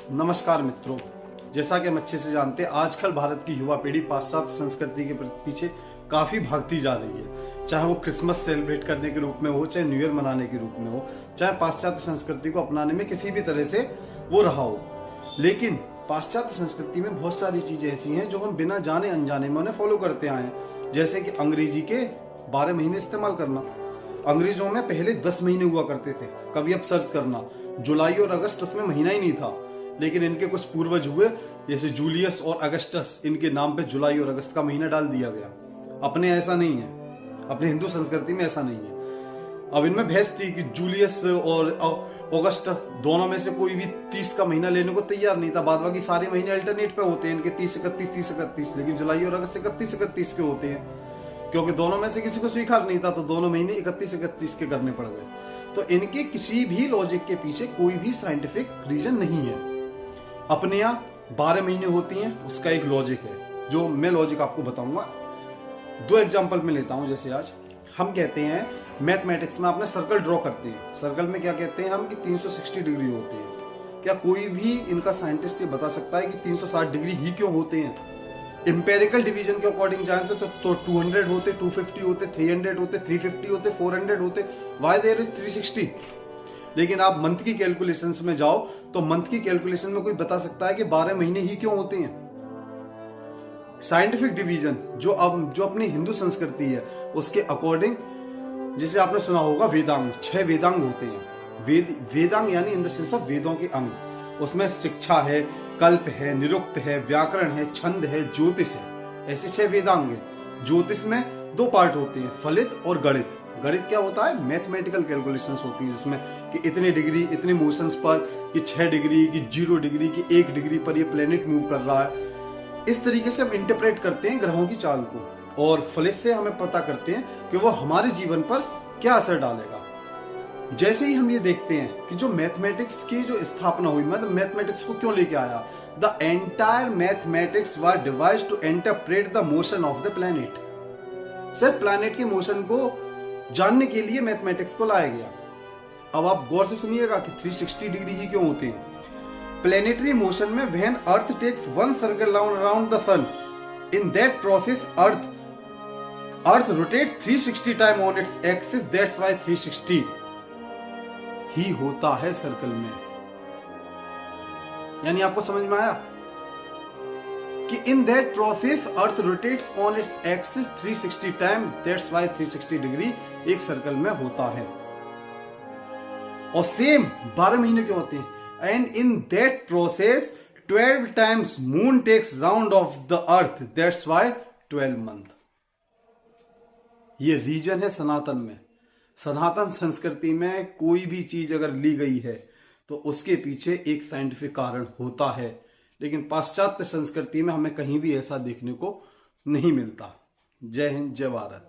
नमस्कार मित्रों, जैसा कि हम अच्छे से जानते हैं आजकल भारत की युवा पीढ़ी पाश्चात्य संस्कृति के पीछे काफी भागती जा रही है। चाहे वो क्रिसमस सेलिब्रेट करने के रूप में हो, चाहे न्यू ईयर मनाने के रूप में हो, चाहे पाश्चात्य संस्कृति को अपनाने में किसी भी तरह से वो रहा हो। लेकिन पाश्चात्य संस्कृति में बहुत सारी चीजें ऐसी हैं जो हम बिना जाने अनजाने में उन्हें फॉलो करते आए हैं। जैसे कि अंग्रेजी के 12 महीने इस्तेमाल करना। अंग्रेजों में पहले 10 महीने हुआ करते थे। कभी आप सर्च करना, जुलाई और अगस्त उसमें महीना ही नहीं था। लेकिन इनके कुछ पूर्वज हुए, जैसे जूलियस और अगस्टस, इनके नाम पे जुलाई और अगस्त का महीना डाल दिया गया। अपने ऐसा नहीं है, अपने हिंदू संस्कृति में ऐसा नहीं है। अब इनमें बहस थी कि जूलियस और अगस्टस दोनों में से कोई भी 30 का महीना लेने को तैयार नहीं था। बाद बाकी सारे महीने अल्टरनेट पे होते हैं इनके, 30-31, लेकिन जुलाई और अगस्त 31 के होते हैं, क्योंकि दोनों में से किसी को स्वीकार नहीं था, तो दोनों महीने 31 के करने पड़ गए। तो इनके किसी भी लॉजिक के पीछे कोई भी साइंटिफिक रीजन नहीं है। अपने यहाँ 12 महीने होती हैं, उसका एक लॉजिक है, जो मैं लॉजिक आपको बताऊंगा। 2 एग्जांपल में लेता हूं। जैसे आज हम कहते हैं मैथमेटिक्स में आपने सर्कल ड्रॉ करते हैं, सर्कल में क्या कहते हैं हम कि 360 डिग्री होते हैं। क्या कोई भी इनका साइंटिस्ट ये बता सकता है कि 360 डिग्री ही क्यों होते हैं? इंपेरिकल डिवीजन के अकॉर्डिंग जानते तो 200 होते, 250 होते, 300 होते, 350 होते, 400 होते। Why there is 360? लेकिन आप मंथ की कैलकुलेशंस में जाओ तो मंथ की कैलकुलेशन में कोई बता सकता है कि 12 महीने ही क्यों होते हैं? साइंटिफिक डिवीजन जो अपनी हिंदू संस्कृति है उसके अकॉर्डिंग, जिसे आपने सुना होगा वेदांग, 6 वेदांग होते हैं। वेदांग यानी इन द सेंस ऑफ वेदों के अंग। उसमें शिक्षा है, कल्प है, निरुक्त है, व्याकरण है, छंद है, ज्योतिष है। ऐसे 6 वेदांग है। ज्योतिष में 2 पार्ट होते हैं, फलित और गणित। गणित क्या होता है? मैथमेटिकल कैलकुलेशंस होती है, जिसमें कि इतने डिग्री, इतने मोशंस पर, कि 6 डिग्री, कि 0 डिग्री, की 1 डिग्री पर ये प्लेनेट मूव कर रहा है। इस तरीके से हम इंटरप्रेट करते हैं ग्रहों की चाल को, और फलित से हमें पता करते हैं कि वो हमारे जीवन पर क्या असर डालेगा। जैसे ही हम ये देखते हैं कि जो मैथमेटिक्स की जो स्थापना हुई, मतलब मैथमेटिक्स को क्यों लेके आया, the entire mathematics was devised to interpret the motion of the planet. सिर्फ प्लैनेट के मोशन को जानने के लिए मैथमेटिक्स को लाया गया। अब आप गौर से सुनिएगा कि 360 डिग्री ही क्यों होते हैं। प्लैनेटरी मोशन में when earth takes 1 circle around the sun, in that process earth rotate 360 time on its axis, that's why 360 ही होता है सर्कल में। यानी आपको समझ में आया कि इन that process earth rotates on its axis 360 time, that's why 360 degree एक सर्कल में होता है। और सेम 12 महीने क्यों होते हैं? And in that process 12 times moon takes round of the earth, that's why 12 month. ये रीजन है सनातन में। सनातन संस्कृति में कोई भी चीज अगर ली गई है तो उसके पीछे एक साइंटिफिक कारण होता है। लेकिन पाश्चात्य संस्कृति में हमें कहीं भी ऐसा देखने को नहीं मिलता। जय हिंद, जय भारत।